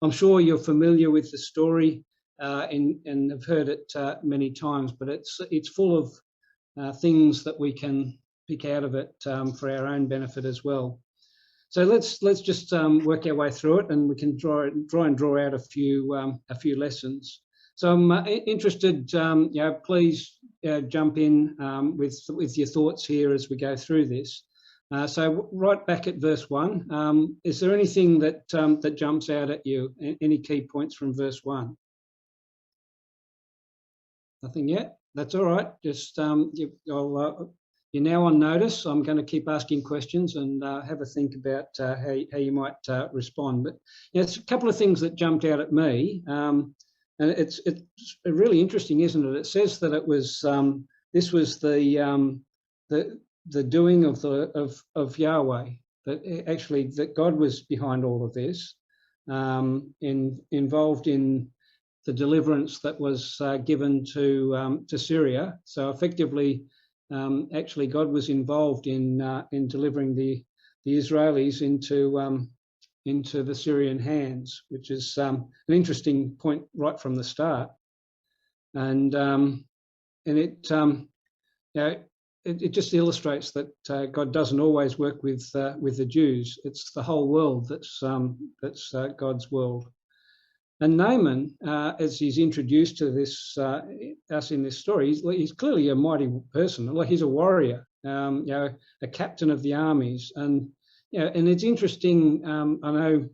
I'm sure you're familiar with the story and have heard it many times, but it's full of things that we can pick out of it for our own benefit as well. So let's just work our way through it, and we can try and draw out a few lessons. So I'm interested. Please jump in with your thoughts here as we go through this. So right back at verse 1, is there anything that that jumps out at you? Any key points from verse 1? Nothing yet. That's all right. Just you're now on notice. I'm going to keep asking questions and have a think about how you might respond. But it's a couple of things that jumped out at me, and it's really interesting, isn't it? It says that it was this was the doing of Yahweh. That actually that God was behind all of this, involved in the deliverance that was given to Syria. So effectively. Actually, God was involved in delivering the Israelis into the Syrian hands, which is an interesting point right from the start. And it just illustrates that God doesn't always work with the Jews. It's the whole world that's God's world. And Naaman, as he's introduced to us in this story, he's clearly a mighty person. Like he's a warrior, a captain of the armies, and and it's interesting. I know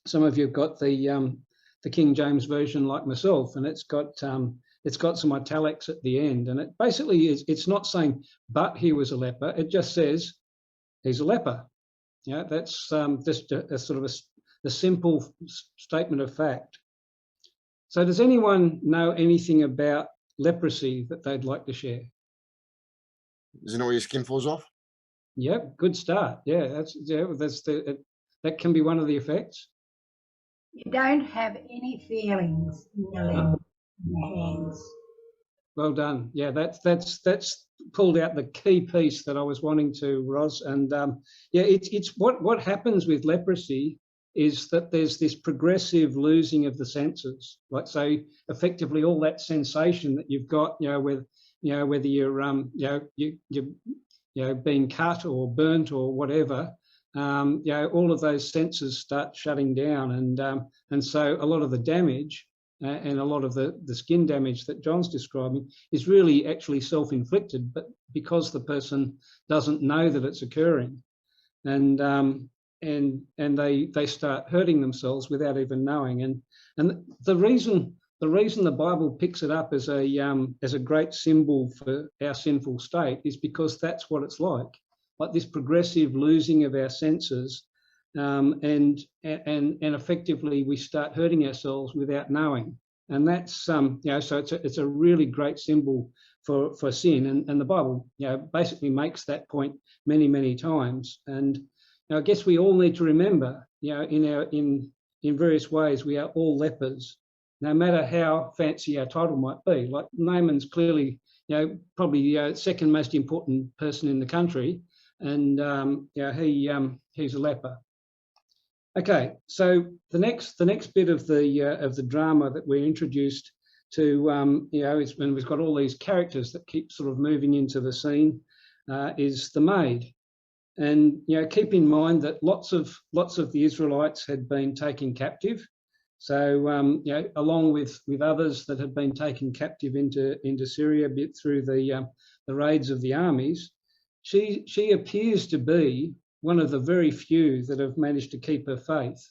some of you've got the King James version, like myself, and it's got some italics at the end, and it basically is. It's not saying, but he was a leper. It just says he's a leper. That's just a sort of a simple statement of fact. So does anyone know anything about leprosy that they'd like to share? Does it know where your skin falls off? Yep, good start. Yeah, that can be one of the effects. You don't have any feelings in your hands. Well done. Yeah, that's pulled out the key piece that I was wanting to, Ros. And it's what happens with leprosy is that there's this progressive losing of the senses. Like, so effectively all that sensation that you've got, whether you're being cut or burnt or whatever, all of those senses start shutting down, and so a lot of the damage and a lot of the skin damage that John's describing is really actually self-inflicted, but because the person doesn't know that it's occurring, and they start hurting themselves without even knowing. And the reason the Bible picks it up as a great symbol for our sinful state is because that's what it's like this progressive losing of our senses, and effectively we start hurting ourselves without knowing. And that's so it's a really great symbol for sin, and the Bible basically makes that point many times. And I guess we all need to remember, in various ways, we are all lepers, no matter how fancy our title might be. Like Naaman's clearly, probably the second most important person in the country, and he's a leper. Okay, so the next bit of the drama that we're introduced to, is when we've got all these characters that keep sort of moving into the scene, is the maid. And keep in mind that lots of the Israelites had been taken captive. So along with others that had been taken captive into Syria through the raids of the armies, she appears to be one of the very few that have managed to keep her faith,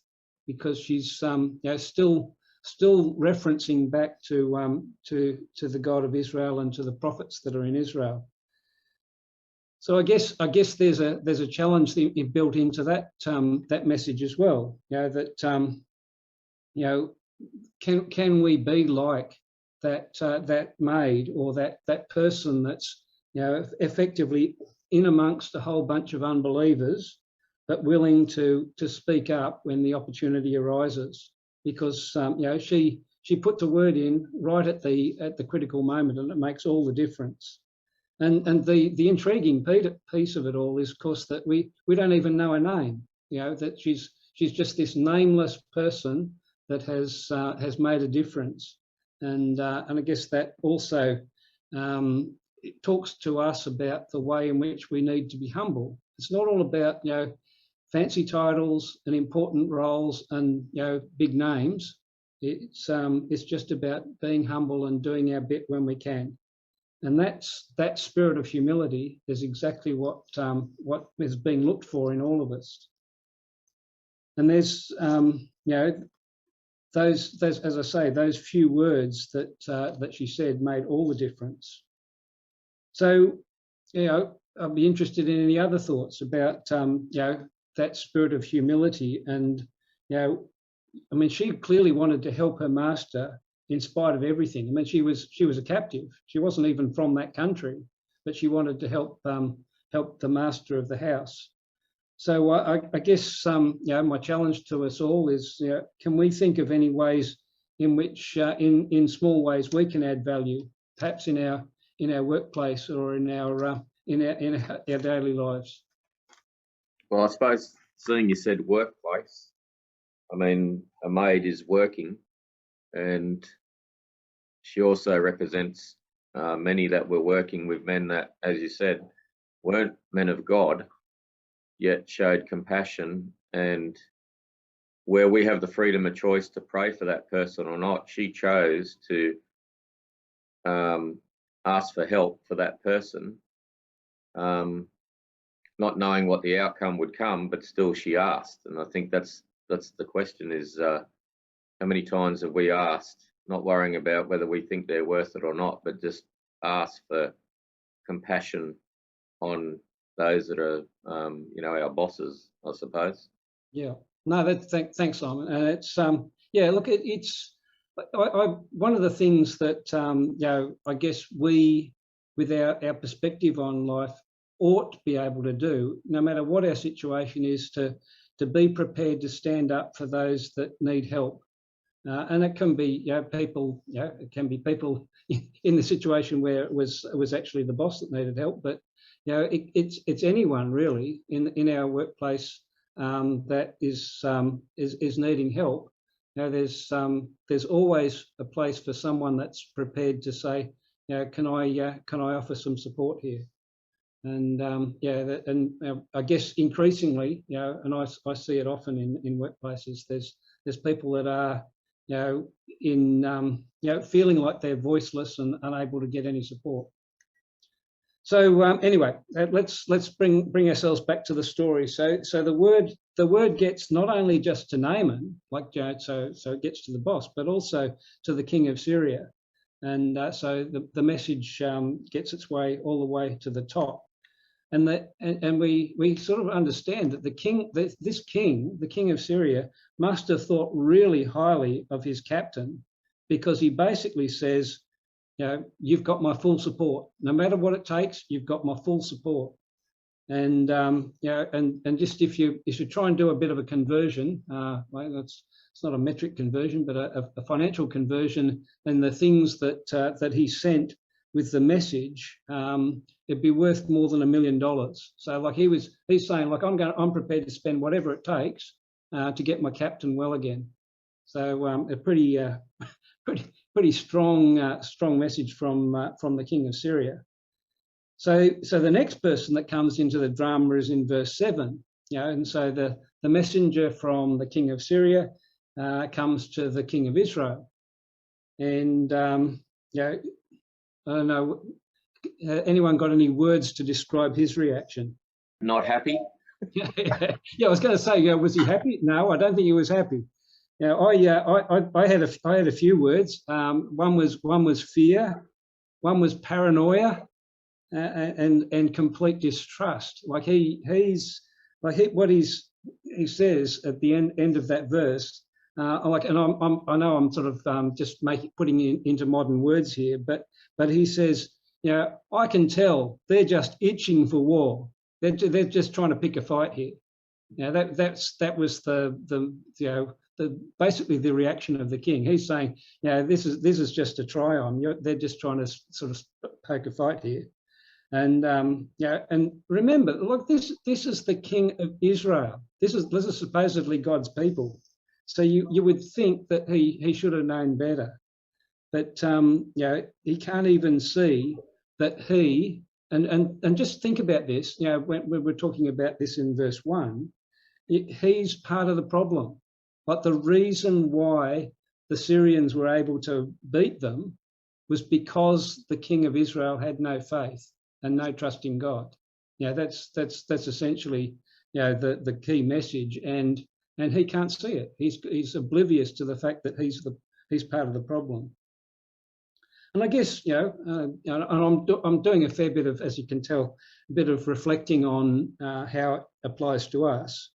because she's still referencing back to the God of Israel and to the prophets that are in Israel. So I guess there's a challenge built into that message as well. Can we be like that maid, or that person that's effectively in amongst a whole bunch of unbelievers, but willing to speak up when the opportunity arises, because she put the word in right at the critical moment, and it makes all the difference. And the intriguing piece of it all is, of course, that we don't even know her name. That she's just this nameless person has made a difference. And I guess that also it talks to us about the way in which we need to be humble. It's not all about, fancy titles and important roles and, big names. It's just about being humble and doing our bit when we can. And that spirit of humility is exactly what is being looked for in all of us. And there's, those, as I say, those few words that she said made all the difference. So, I'd be interested in any other thoughts about, that spirit of humility. And, she clearly wanted to help her master in spite of everything. She was a captive. She wasn't even from that country, but she wanted to help the master of the house. So I guess, my challenge to us all is, can we think of any ways in which, in small ways, we can add value, perhaps in our workplace or in our daily lives? Well, I suppose, seeing you said workplace, a maid is working, and she also represents many that were working with men that, as you said, weren't men of God, yet showed compassion. And where we have the freedom of choice to pray for that person or not, she chose to ask for help for that person, not knowing what the outcome would come, but still she asked. And I think that's the question, is how many times have we asked, not worrying about whether we think they're worth it or not, but just ask for compassion on those that are, our bosses, I suppose. Yeah. No, thanks, Simon. And it's, look, it's one of the things that, I guess we, with our perspective on life, ought to be able to do, no matter what our situation is, to be prepared to stand up for those that need help. And it can be, people, it can be people in the situation where it was actually the boss that needed help, but it's anyone really in our workplace that is needing help. There's always a place for someone that's prepared to say, can I offer some support here? And I guess increasingly, and I see it often in workplaces. There's people that are, feeling like they're voiceless and unable to get any support. So anyway, let's bring ourselves back to the story. So the word gets not only just to Naaman, so it gets to the boss, but also to the king of Syria, and so the message gets its way all the way to the top. And we sort of understand that the king of Syria, must have thought really highly of his captain, because he basically says, you've got my full support. No matter what it takes, you've got my full support. And and just if you try and do a bit of a conversion, it's not a metric conversion, but a financial conversion, and the things that he sent with the message, it'd be worth more than $1 million. So he's saying, I'm prepared to spend whatever it takes to get my captain well again. So a pretty strong message from the king of Syria. So the next person that comes into the drama is in verse 7. And so the messenger from the king of Syria comes to the king of Israel, and I don't know, anyone got any words to describe his reaction? Not happy. I was going to say, was he happy? No, I don't think he was happy. I had a few words. One was fear, one was paranoia, and complete distrust. He says at the end of that verse. I know I'm sort of just putting it into modern words here, but he says, I can tell they're just itching for war. They're just trying to pick a fight here. That was the basically the reaction of the king. He's saying, this is just a try on. They're just trying to sort of poke a fight here. And and remember, look, this is the king of Israel. This is supposedly God's people. So you would think that he should have known better, but he can't even see that he and just think about this. When we're talking about this in verse 1, he's part of the problem. But the reason why the Syrians were able to beat them was because the king of Israel had no faith and no trust in God. That's essentially the key message, and he can't see it. He's oblivious to the fact that he's part of the problem. And I guess and I'm doing a fair bit of, as you can tell, a bit of reflecting on how it applies to us,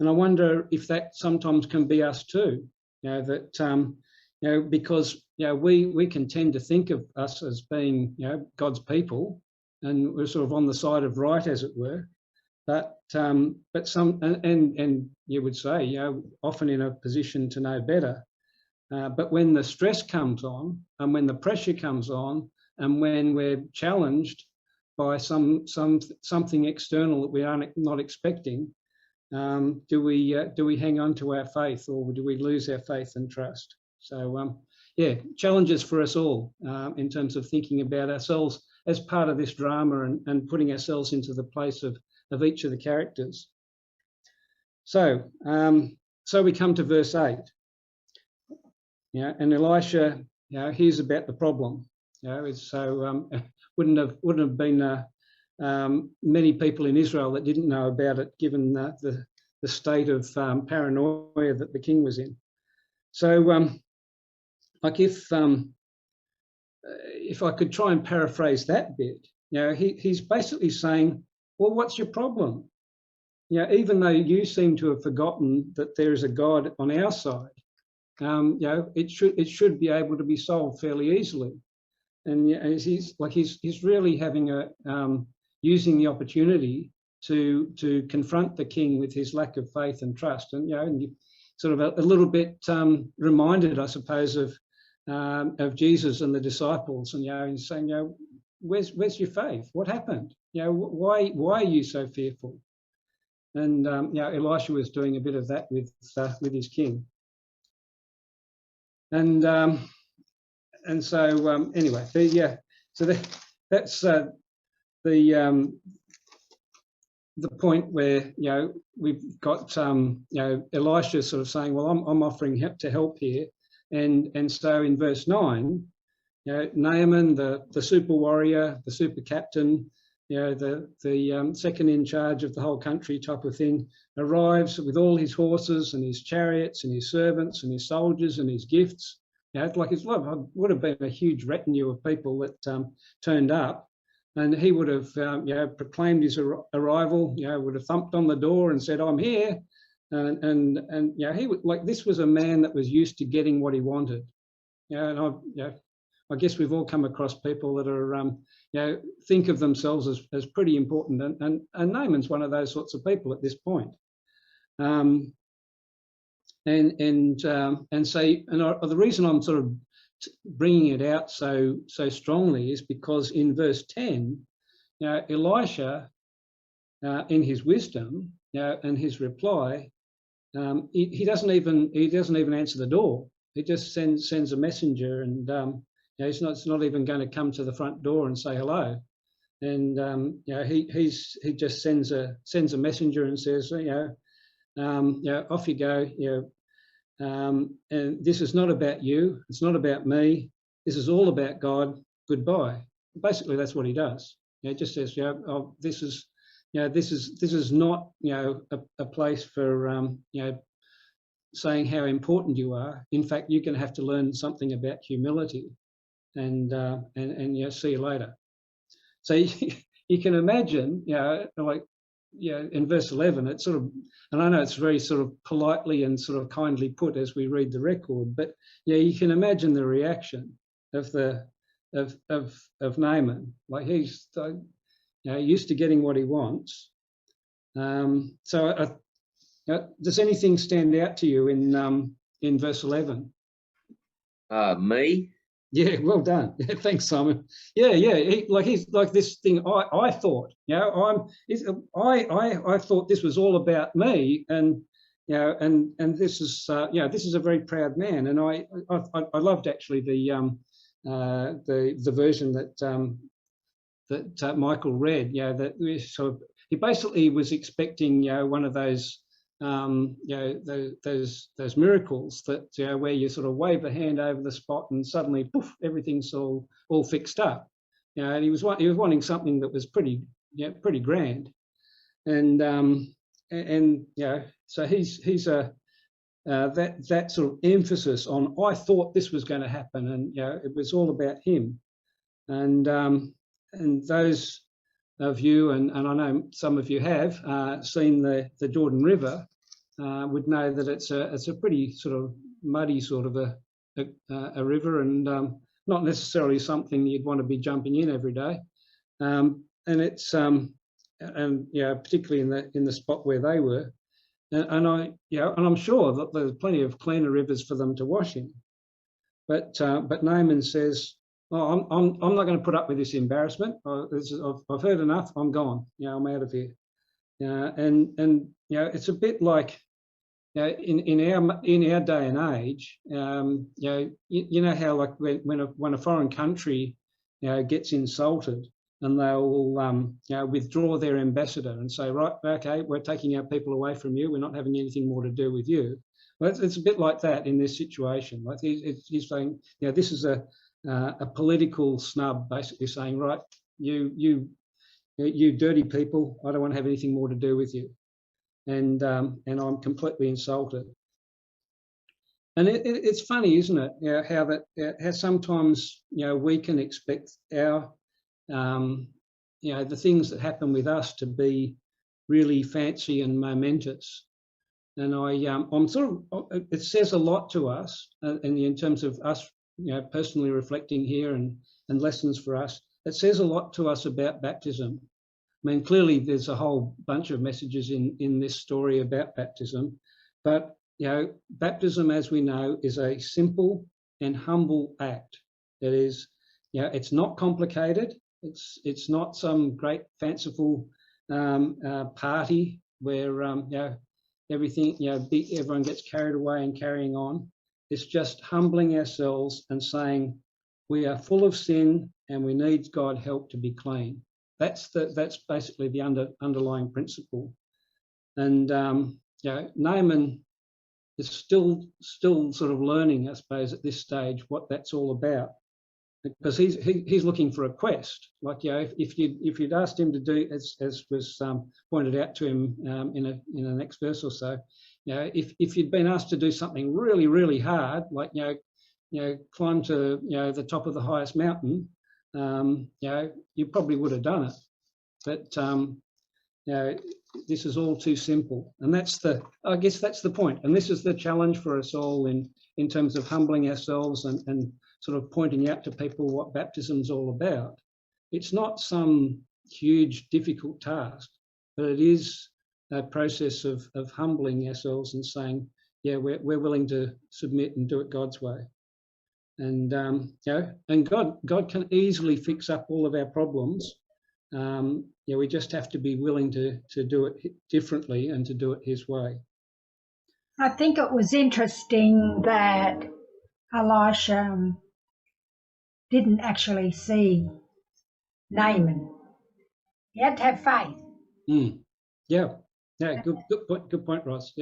and I wonder if that sometimes can be us too. Because we can tend to think of us as being God's people, and we're sort of on the side of right, as it were. But some and you would say often in a position to know better. But when the stress comes on, and when the pressure comes on, and when we're challenged by something external that we are not expecting, do we hang on to our faith, or do we lose our faith and trust? So challenges for us all in terms of thinking about ourselves as part of this drama and putting ourselves into the place of each of the characters. So we come to verse 8. And Elisha, hears about the problem. Wouldn't have been many people in Israel that didn't know about it, given the state of paranoia that the king was in. So, if I could try and paraphrase that bit, he's basically saying, well, what's your problem? Even though you seem to have forgotten that there is a God on our side, it should be able to be solved fairly easily. And he's really having using the opportunity to confront the king with his lack of faith and trust, and sort of a little bit reminded, I suppose, of Jesus and the disciples, and he's saying, where's your faith? What happened? Why are you so fearful? And Elisha was doing a bit of that with his king. And so anyway, so that's the point where we've got Elisha sort of saying, well, I'm offering to help here, and so in verse 9, Naaman, the super warrior, the super captain, the second in charge of the whole country type of thing, arrives with all his horses and his chariots and his servants and his soldiers and his gifts. It would have been a huge retinue of people that turned up, and he would have proclaimed his arrival. Would have thumped on the door and said, "I'm here," and he would, this was a man that was used to getting what he wanted. I guess we've all come across people that are think of themselves as pretty important, and Naaman's one of those sorts of people at this point. The reason I'm sort of bringing it out so strongly is because in verse 10, Elisha, in his wisdom, and his reply, he doesn't even answer the door. He just sends a messenger, and he's not even going to come to the front door and say hello. And he just sends a messenger and says, off you go. And this is not about you. It's not about me. This is all about God. Goodbye. Basically, that's what he does. It just says, this is not a place for saying how important you are. In fact, you're going to have to learn something about humility, and see you later. So you can imagine, in verse 11, it's sort of, and I know it's very sort of politely and sort of kindly put as we read the record, but you can imagine the reaction of Naaman. Like, he's used to getting what he wants. Does anything stand out to you in verse 11? Me? Yeah, well done. Thanks, Simon. Yeah. He's like this thing. I thought, I thought this was all about me, and and this is this is a very proud man, and I loved actually the version that Michael read. That we sort of, he basically was expecting one of those those miracles that where you sort of wave a hand over the spot and suddenly poof, everything's all fixed up. And he was wanting something that was pretty grand, and so he's a that sort of emphasis on, I thought this was going to happen, and it was all about him. And those of you, and I know some of you have seen the Jordan River, would know that it's a pretty sort of muddy sort of a river, and not necessarily something you'd want to be jumping in every day. And it's and particularly in the spot where they were, and I'm sure that there's plenty of cleaner rivers for them to wash in. But Naaman says, "Oh, I'm not going to put up with this embarrassment. I've heard enough. I'm gone. I'm out of here." And it's a bit like in our day and age. You know how, like, when a foreign country gets insulted, and they'll withdraw their ambassador and say, right, okay, we're taking our people away from you. We're not having anything more to do with you. Well, it's a bit like that in this situation. Like he's saying, this is a political snub, basically saying, right, you dirty people, I don't want to have anything more to do with you, and I'm completely insulted. And it's funny, isn't it? How sometimes we can expect our the things that happen with us to be really fancy and momentous. And I'm sort of, it says a lot to us, in terms of us, personally reflecting here and lessons for us. It says a lot to us about baptism. I mean, clearly there's a whole bunch of messages in this story about baptism, but baptism, as we know, is a simple and humble act. That is, it's not complicated. It's not some great fanciful party where everything, everyone gets carried away and carrying on. It's just humbling ourselves and saying we are full of sin and we need God's help to be clean. That's basically the underlying principle. And Naaman is still sort of learning, I suppose, at this stage what that's all about, because he's looking for a quest. Like, if you'd asked him to do, as was pointed out to him in the next verse or so, if you'd been asked to do something really, really hard, like climb to the top of the highest mountain, you probably would have done it. But this is all too simple, and I guess that's the point. And this is the challenge for us all in terms of humbling ourselves and sort of pointing out to people what baptism's all about. It's not some huge, difficult task, but it is a process of humbling ourselves and saying, we're willing to submit and do it God's way. And and God can easily fix up all of our problems. We just have to be willing to do it differently and to do it His way. I think it was interesting that Elisha didn't actually see Naaman. He had to have faith. Good point, Ross.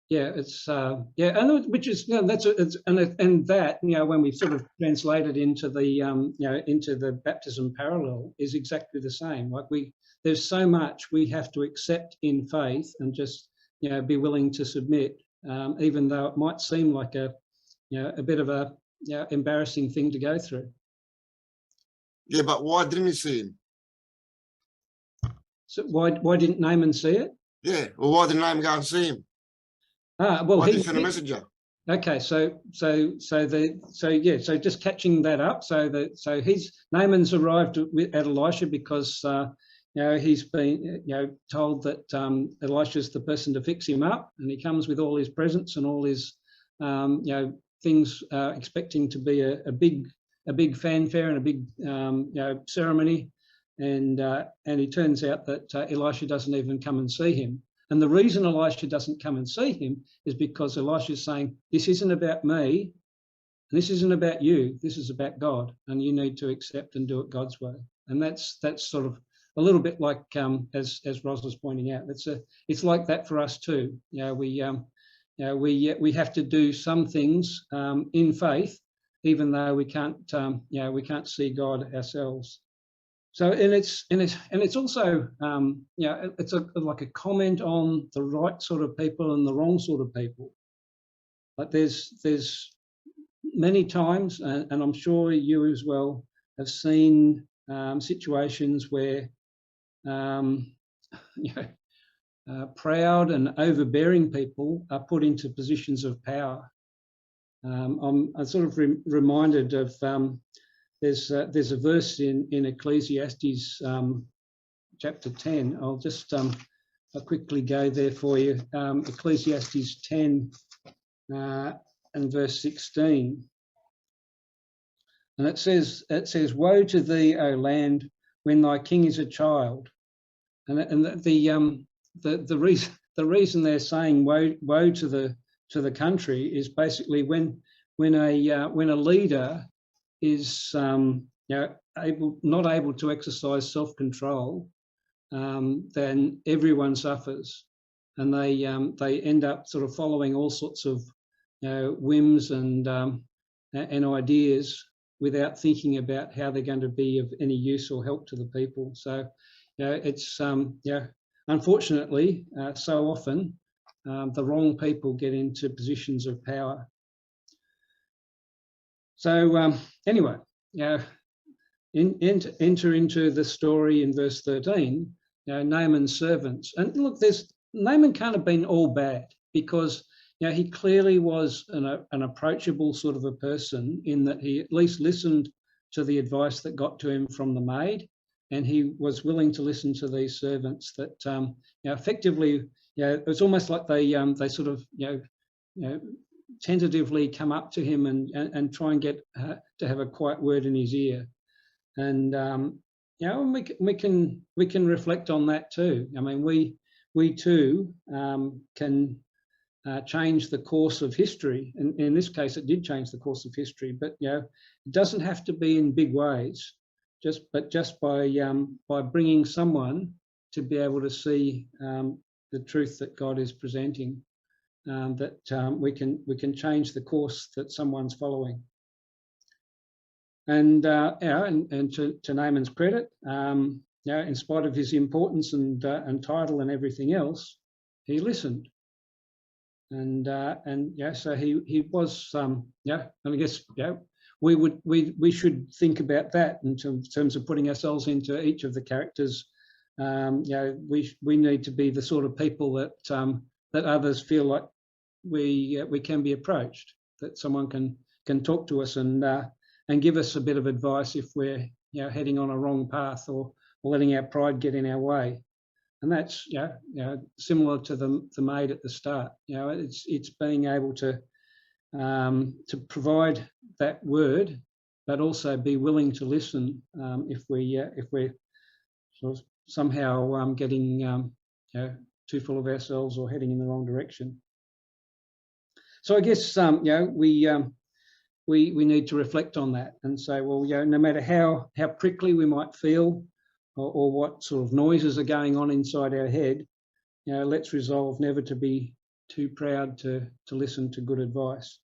It's and which is and that when we sort of translate it into the into the baptism parallel is exactly the same. Like there's so much we have to accept in faith and just be willing to submit, even though it might seem like a bit of a embarrassing thing to go through. Yeah, but why didn't he see him? So why didn't Naaman see it? Yeah, well, why didn't Naaman go and see him? Well, why did he send a messenger? Okay, so just catching that up. So Naaman's arrived at Elisha because he's been told that Elisha's the person to fix him up, and he comes with all his presents and all his things, expecting to be a big fanfare and a big ceremony, and it turns out that Elisha doesn't even come and see him. And the reason Elisha doesn't come and see him is because Elisha's saying, this isn't about me, and this isn't about you, this is about God, and you need to accept and do it God's way. And that's sort of a little bit like, as Ros was pointing out, it's like that for us too. We have to do some things in faith, even though we can't see God ourselves. So, and it's also, it's like a comment on the right sort of people and the wrong sort of people. Like there's many times, and I'm sure you as well have seen situations where, proud and overbearing people are put into positions of power. I'm sort of reminded of there's a verse in Ecclesiastes chapter 10. I'll just I'll quickly go there for you. Ecclesiastes 10 and verse 16. And it says, "Woe to thee, O land, when thy king is a child." And the reason they're saying woe to the country is basically when a leader is not able to exercise self-control, then everyone suffers, and they end up sort of following all sorts of whims and ideas without thinking about how they're going to be of any use or help to the people. So it's unfortunately so often the wrong people get into positions of power. So anyway, enter into the story in verse 13, Naaman's servants. And look, Naaman can't have been all bad, because he clearly was an approachable sort of a person, in that he at least listened to the advice that got to him from the maid, and he was willing to listen to these servants that effectively, it was almost like they sort of tentatively come up to him and try and get to have a quiet word in his ear. And we can reflect on that too. I mean, we too can change the course of history. And in this case, it did change the course of history. But it doesn't have to be in big ways. Just by bringing someone to be able to see the truth that God is presenting, that we can change the course that someone's following. And to Naaman's credit, in spite of his importance and title and everything else, he listened. And so he was and I guess we should think about that in terms of putting ourselves into each of the characters. We need to be the sort of people that others feel like we can be approached, that someone can talk to us and give us a bit of advice if we're heading on a wrong path or letting our pride get in our way. And that's similar to the maid at the start. It's being able to provide that word, but also be willing to listen if we're sort of somehow getting too full of ourselves or heading in the wrong direction. So I guess we need to reflect on that and say, well, no matter how prickly we might feel, or what sort of noises are going on inside our head, let's resolve never to be too proud to listen to good advice.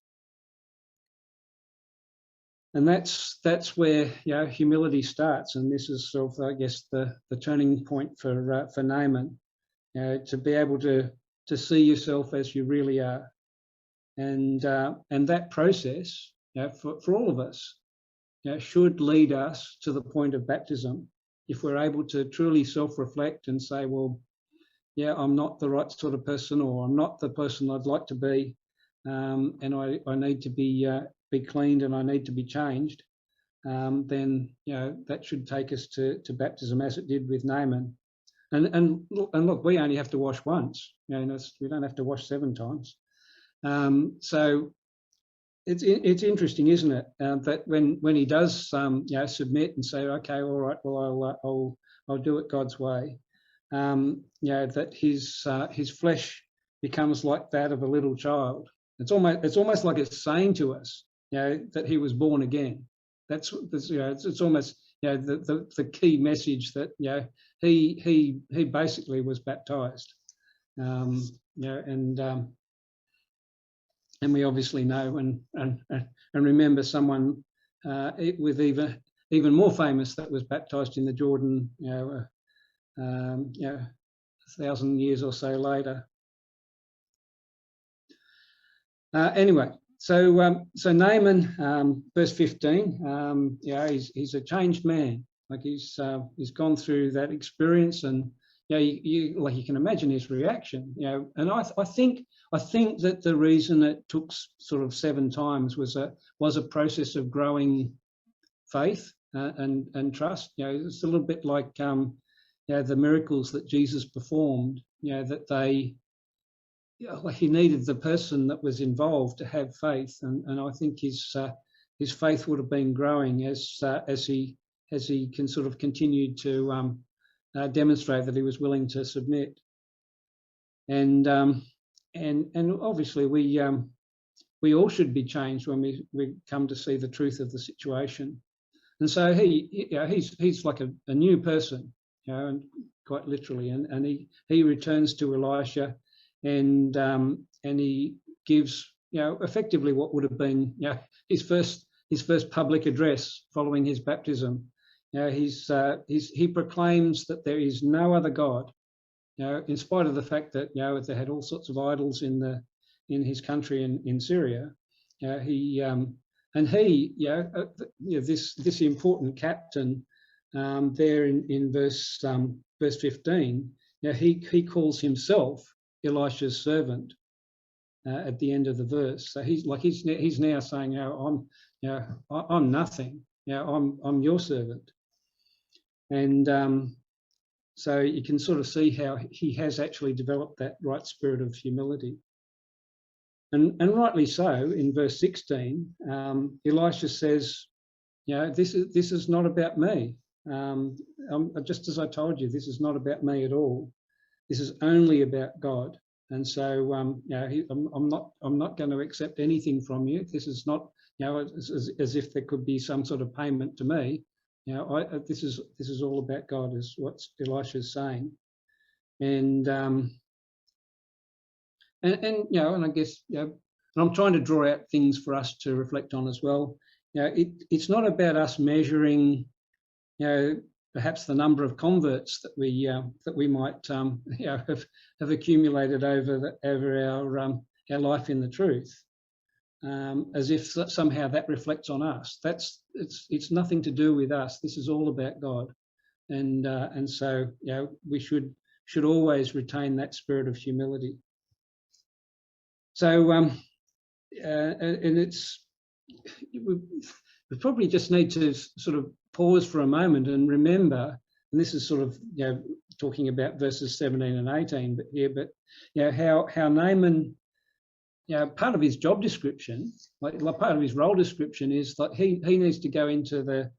And that's where humility starts, and this is sort of, I guess, the turning point for Naaman, to be able to see yourself as you really are, and that process, for all of us, should lead us to the point of baptism. If we're able to truly self-reflect and say, well, I'm not the right sort of person, or I'm not the person I'd like to be, and I need to be cleaned and I need to be changed, then that should take us to baptism, as it did with Naaman. And look, we only have to wash once. We don't have to wash 7 times. So it's interesting, isn't it, that when he does submit and say, okay, all right, well, I'll do it God's way, that his flesh becomes like that of a little child. It's almost like it's saying to us, that he was born again. That's it's almost the key message that he basically was baptized. And we obviously know and remember someone with even more famous that was baptized in the Jordan, 1,000 years or so later. Anyway, so Naaman, verse 15, he's a changed man. Like he's gone through that experience, and you can imagine his reaction. And I think that the reason it took sort of 7 times was a process of growing faith and trust. It's a little bit like the miracles that Jesus performed. That they. He needed the person that was involved to have faith, and I think his faith would have been growing as he can sort of continue to demonstrate that he was willing to submit. And obviously we all should be changed when we come to see the truth of the situation. And so he's like a new person, and quite literally, and he returns to Elisha. And he gives, effectively what would have been, his first public address following his baptism. He proclaims that there is no other God. In spite of the fact that they had all sorts of idols in his country in Syria. This important captain there in verse 15. He calls himself Elisha's servant at the end of the verse. So he's now saying, I'm nothing. I'm your servant. And so you can sort of see how he has actually developed that right spirit of humility. And rightly so. In verse 16, Elisha says, this is not about me. Just as I told you, this is not about me at all. This is only about God, and so I'm not going to accept anything from you. This is not as if there could be some sort of payment to me. This is all about God, is what Elisha's saying, and I guess and I'm trying to draw out things for us to reflect on as well. It's not about us measuring, perhaps the number of converts that we might have accumulated over our life in the truth, as if somehow that reflects on us. It's nothing to do with us. This is all about God, and so we should always retain that spirit of humility. So and we probably just need to sort of pause for a moment and remember, and this is sort of talking about verses 17 and 18, but how Naaman, part of his job description, like part of his role description, is that he needs to go into the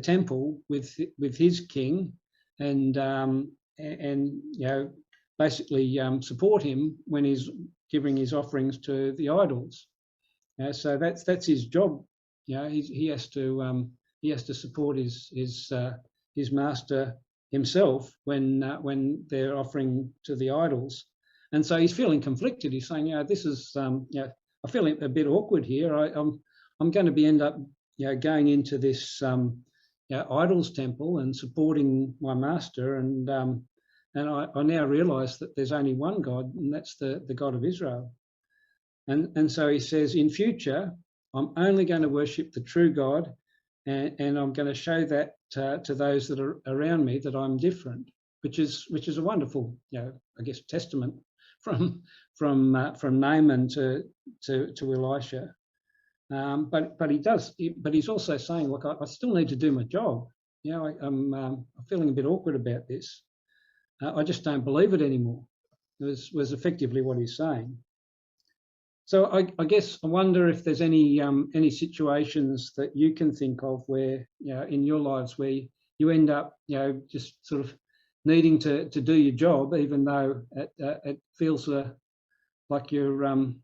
temple with his king and basically support him when he's giving his offerings to the idols. So that's his job. He has to support his master himself when they're offering to the idols, and so he's feeling conflicted. He's saying, this is I feel a bit awkward here. I'm going to end up going into this idols temple and supporting my master, and I now realise that there's only one God, and that's the God of Israel. And so he says, in future, I'm only going to worship the true God, and I'm going to show that to those that are around me that I'm different, which is a wonderful, I guess, testament from Naaman to Elisha. But he's also saying, look, I still need to do my job. I'm feeling a bit awkward about this. I just don't believe it anymore. Was effectively what he's saying. So I guess I wonder if there's any situations that you can think of where in your lives where you end up just sort of needing to do your job, even though it feels like you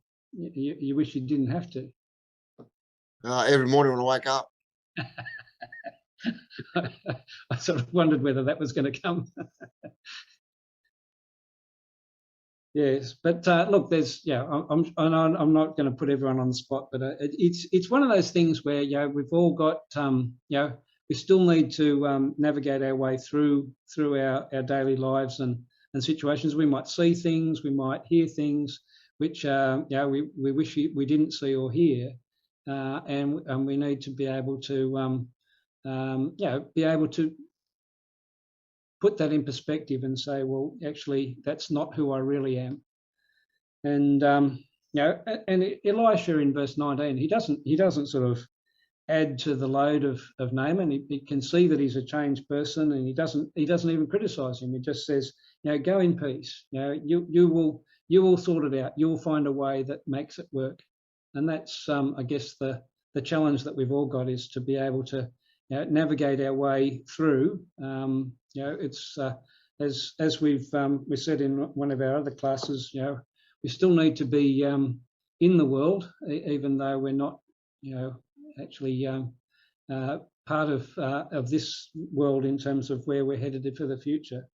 wish you didn't have to. Every morning when I wake up. I sort of wondered whether that was going to come. Yes, but look, there's I'm not going to put everyone on the spot, but it's one of those things where we've all got we still need to navigate our way through our daily lives and situations. We might see things, we might hear things which we wish we didn't see or hear, and we need to be able to be able to put that in perspective and say, well, actually, that's not who I really am. And and Elisha in verse 19, he doesn't sort of add to the load of Naaman. He can see that he's a changed person, and he doesn't even criticize him. He just says, go in peace. You will sort it out. You will find a way that makes it work. And that's I guess the challenge that we've all got, is to be able to navigate our way through. It's as we said in one of our other classes, we still need to be in the world, even though we're not, actually part of this world in terms of where we're headed for the future.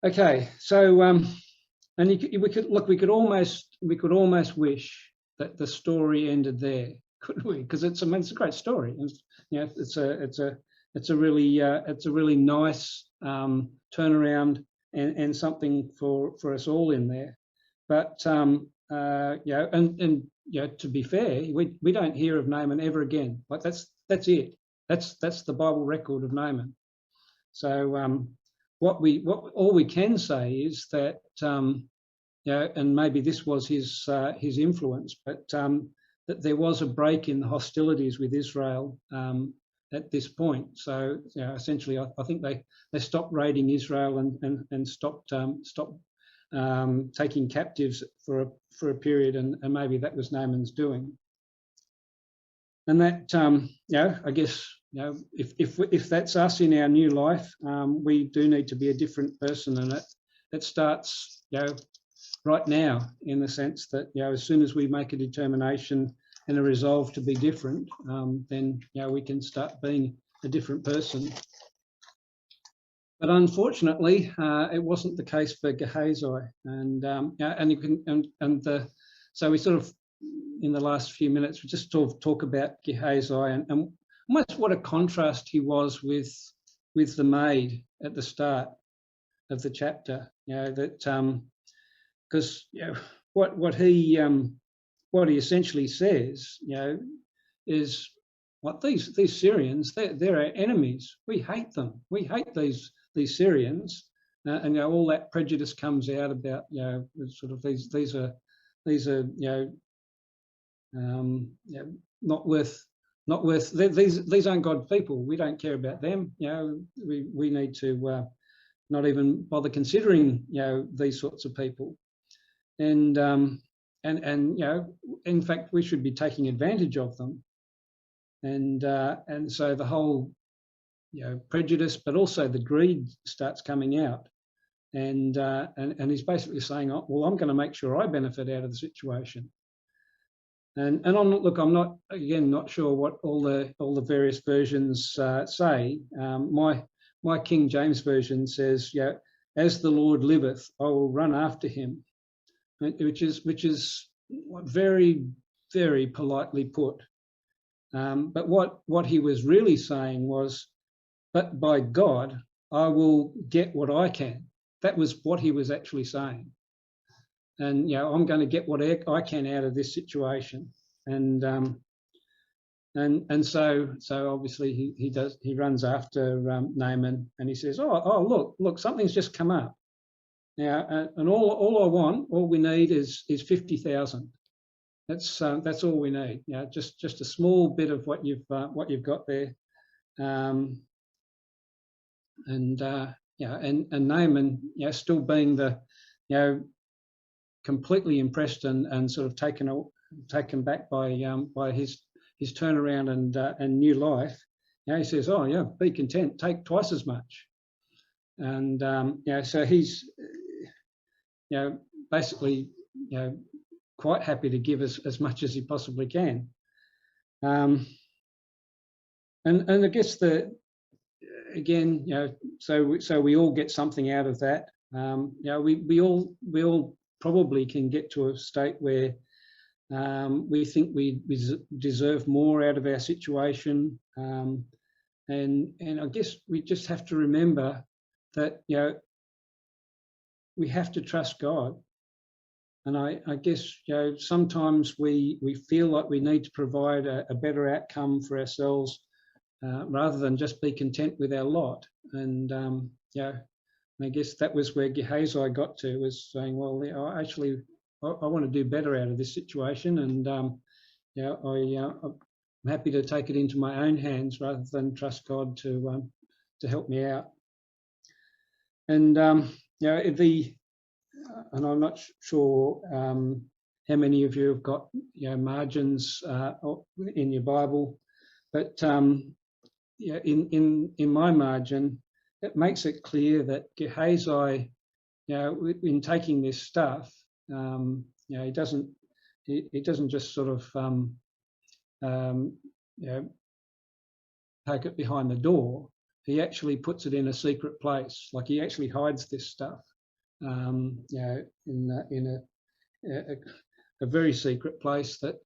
Okay, so and we could almost wish that the story ended there, couldn't we? Because it's a great story. It's a really nice turnaround and something for us all in there. But to be fair, we don't hear of Naaman ever again. Like that's it. That's the Bible record of Naaman. So all we can say is that and maybe this was his influence, but that there was a break in the hostilities with Israel at this point. So essentially, I think they stopped raiding Israel and stopped taking captives for a period, and maybe that was Naaman's doing. And that I guess if that's us in our new life, we do need to be a different person, and it starts right now, in the sense that as soon as we make a determination and a resolve to be different, then we can start being a different person. But unfortunately, it wasn't the case for Gehazi, so we sort of, in the last few minutes, we just sort of talk about Gehazi and almost what a contrast he was with the maid at the start of the chapter. Because what he essentially says, is what these Syrians, they're our enemies. We hate them. We hate these Syrians, and all that prejudice comes out about sort of these are not worth. These aren't God's people. We don't care about them. We need to not even bother considering these sorts of people. And in fact, we should be taking advantage of them. And so the whole prejudice, but also the greed starts coming out. And he's basically saying, oh, well, I'm going to make sure I benefit out of the situation. And I'm not sure what all the various versions say. My King James version says, as the Lord liveth, I will run after him, which is very, very politely put. But what he was really saying was, but by God, I will get what I can. That was what he was actually saying. And I'm going to get what I can out of this situation. And so obviously he runs after Naaman, and he says, oh look, something's just come up. Now, and all we need is 50,000. That's all we need. Just a small bit of what you've got there. And Naaman, still being the, completely impressed and sort of taken back by his turnaround and new life. He says, oh yeah, be content, take twice as much. And so he's basically quite happy to give as much as he possibly can. And I guess so we all get something out of that. We all probably can get to a state where we think we deserve more out of our situation, and I guess we just have to remember that we have to trust God. And I guess sometimes we feel like we need to provide a better outcome for ourselves rather than just be content with our lot. And I guess that was where Gehazi got to, was saying, well, I want to do better out of this situation, and I'm happy to take it into my own hands rather than trust God to help me out. And and I'm not sure how many of you have got margins in your Bible, but in my margin, it makes it clear that Gehazi, in taking this stuff, he doesn't just sort of take it behind the door. He actually puts it in a secret place. Like, he actually hides this stuff, in a very secret place that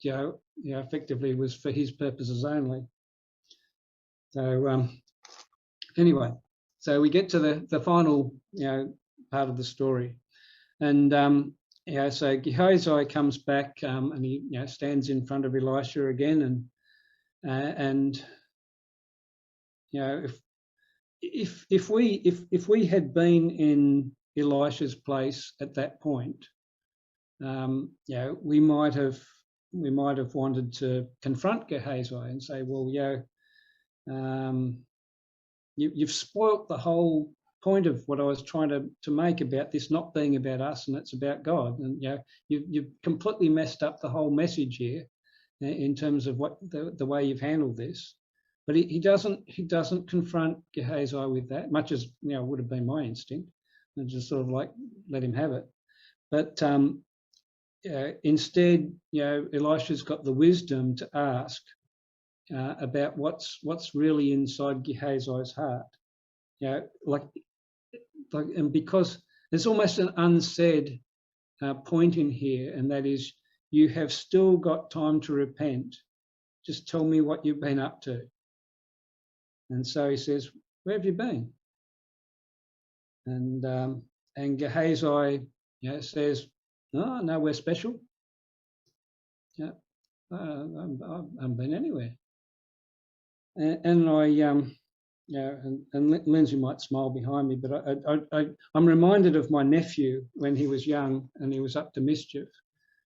effectively was for his purposes only. So anyway, so we get to the final part of the story, and so Gehazi comes back, and he stands in front of Elisha again, and if we had been in Elisha's place at that point, we might have wanted to confront Gehazi and say, well, you've spoilt the whole point of what I was trying to make about this not being about us and it's about God, and you've completely messed up the whole message here in terms of what the way you've handled this. But he doesn't confront Gehazi with that, much as would have been my instinct, and just sort of like let him have it. But instead, Elisha's got the wisdom to ask about what's really inside Gehazi's heart. And because there's almost an unsaid point in here, and that is, you have still got time to repent. Just tell me what you've been up to. And so he says, where have you been? And Gehazi says, oh, nowhere special. I haven't been anywhere. And Lindsay might smile behind me, but I'm reminded of my nephew when he was young and he was up to mischief,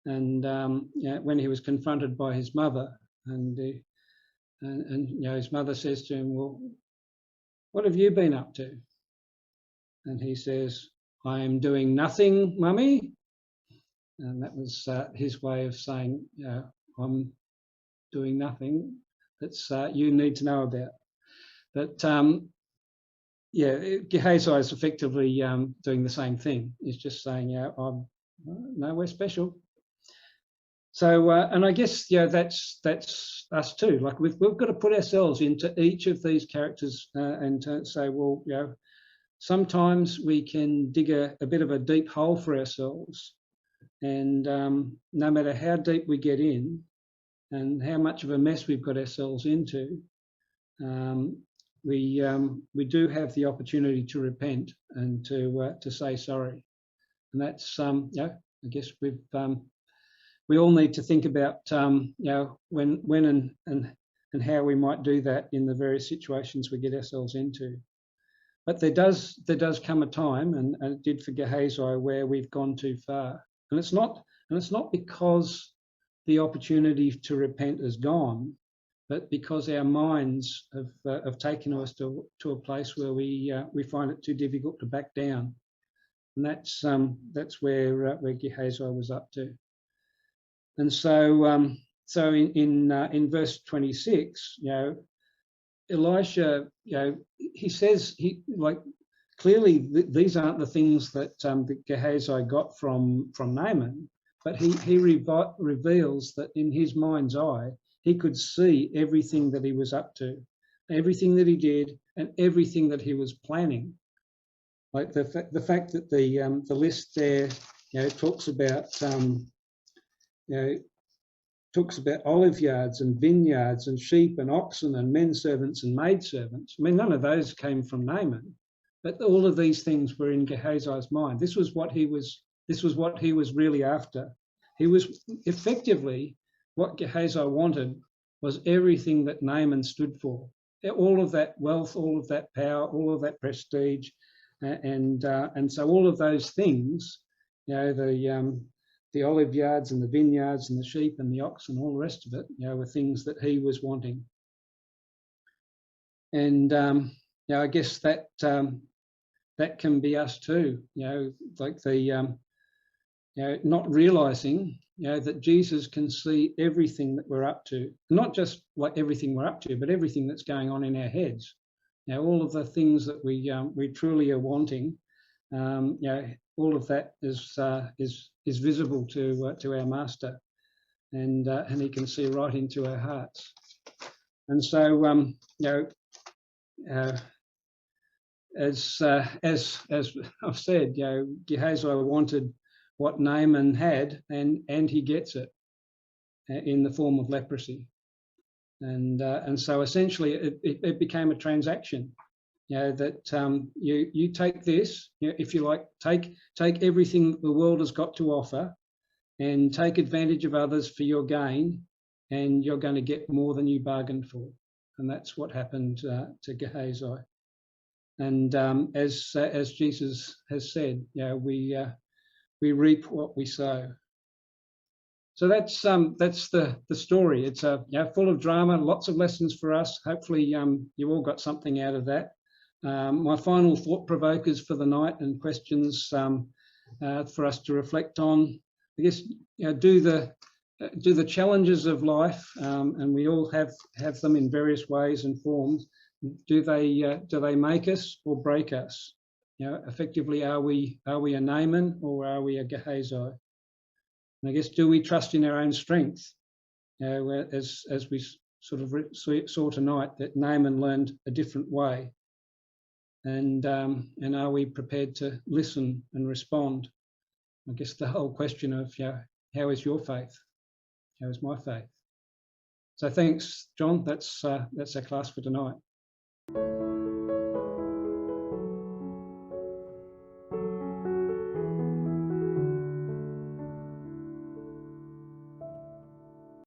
and when he was confronted by his mother, and his mother says to him, well, what have you been up to? And he says, I am doing nothing, Mummy. And that was his way of saying, I'm doing nothing that's you need to know about. But Gehazi is effectively doing the same thing. He's just saying, I'm nowhere special. So, and I guess that's us too. Like, we've got to put ourselves into each of these characters and to say, well, sometimes we can dig a bit of a deep hole for ourselves, and no matter how deep we get in and how much of a mess we've got ourselves into, we do have the opportunity to repent and to say sorry. And that's I guess we all need to think about when and how we might do that in the various situations we get ourselves into. But there does come a time, and it did for Gehazi, where we've gone too far, and it's not because the opportunity to repent is gone, but because our minds have taken us to a place where we find it too difficult to back down, and that's where Gehazi was up to. And so in verse 26, Elisha, he says, clearly these aren't the things that, that Gehazi got from Naaman, but he reveals that in his mind's eye, he could see everything that he was up to, everything that he did, and everything that he was planning. Like the fact that the list there, talks about talks about olive yards and vineyards and sheep and oxen and men servants and maid servants. I mean, none of those came from Naaman, but all of these things were in Gehazi's mind. This was what he was really after. He was effectively, what Gehazi wanted was everything that Naaman stood for. All of that wealth, all of that power, all of that prestige, and so all of those things, the olive yards and the vineyards and the sheep and the ox and all the rest of it, were things that he was wanting. And I guess that that can be us too. Like the not realizing that Jesus can see everything that we're up to, not just like everything we're up to, but everything that's going on in our heads. All of the things that we truly are wanting. All of that is visible to our Master, and he can see right into our hearts. And so, as I've said, Gehazi wanted what Naaman had, and he gets it in the form of leprosy, and so essentially it became a transaction. That you take this, if you like, take everything the world has got to offer, and take advantage of others for your gain, and you're going to get more than you bargained for. And that's what happened to Gehazi. And as Jesus has said, we reap what we sow. So that's the story. It's full of drama, lots of lessons for us. Hopefully, you all got something out of that. My final thought provokers for the night and questions for us to reflect on. I guess do the challenges of life, and we all have them in various ways and forms. Do they make us or break us? Effectively, are we a Naaman or are we a Gehazi? And I guess, do we trust in our own strength? As we sort of saw tonight, that Naaman learned a different way. And are we prepared to listen and respond? I guess the whole question of how is your faith? How is my faith? So thanks, John. That's our class for tonight.